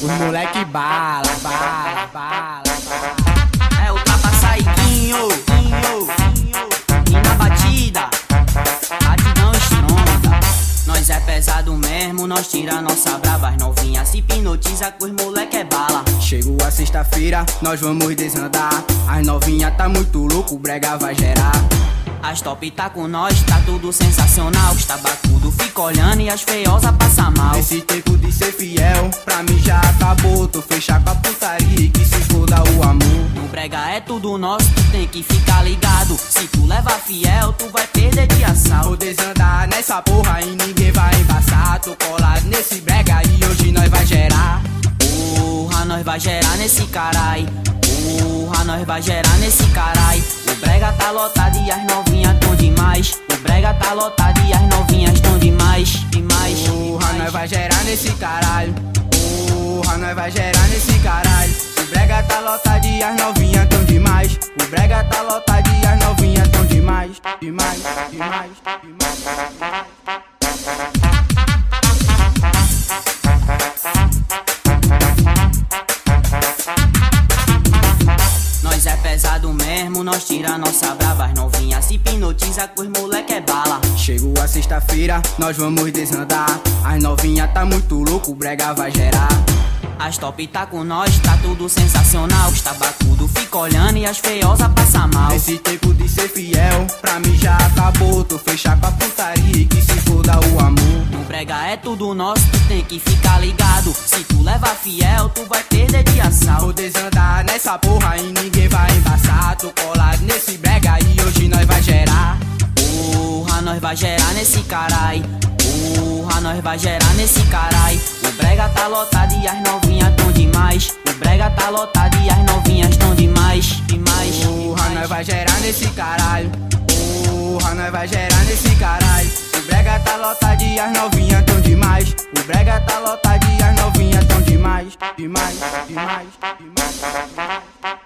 Os moleque bala, bala, bala, É o Trapaçaiguinho, e na batida, batidão estronda. Nós é pesado mesmo, nós tira nossa braba. As novinhas se hipnotiza com os moleque é bala. Chegou a sexta-feira, nós vamos desandar. As novinha tá muito louco, o brega vai gerar. As top tá com nós, tá tudo sensacional. Os tabacudo fica olhando e as feiosas passa mal. Esse tempo de ser fiel, pra mim já acabou. Tô fechado com a putaria e que se foda o amor. No brega é tudo nosso, tu tem que ficar ligado. Se tu leva fiel, tu vai perder de assalto. Vou desandar nessa porra e ninguém vai embaçar. Tô colado nesse brega e hoje nós vai gerar. Porra, nós vai gerar nesse carai. Porra, nós vai gerar nesse carai. O brega tá lotado e as novinhas tão demais. O brega tá lotado e as novinhas tão demais. Demais, porra, nós vai gerar nesse caralho. Porra, nós vai gerar nesse caralho. O brega tá lotado e as novinhas tão demais. O brega tá lotado e as novinhas tão demais. Demais, demais, demais. Nós é pesado mesmo, nós tira nossa brava. As novinhas se hipnotiza com os moleque é bala. Chegou a sexta-feira, nós vamos desandar. As novinha tá muito louco, o brega vai gerar. As top tá com nós, tá tudo sensacional. Os tabacudo fica olhando e as feiosas passa mal. Esse tempo de ser fiel, pra mim já acabou. Tô fechado com a putaria e que se foda o amor. No brega é tudo nosso, tu tem que ficar ligado. Se tu leva fiel, tu vai perder de assalto. Vou desandar nessa porra e ninguém vai embaçar. Tô colado nesse brega e hoje nós vai gerar. Porra, nós vai gerar nesse carai. Porra, nós vai gerar nesse carai. O brega tá lotado e as novinhas tão demais. O brega tá lotado e as novinhas tão demais. Demais, porra, nós vai gerar nesse caralho. Porra, nós vai gerar nesse caralho. O brega tá lotado e as novinhas tão demais. O brega tá lotado e as novinhas tão demais. Demais, demais, demais, demais.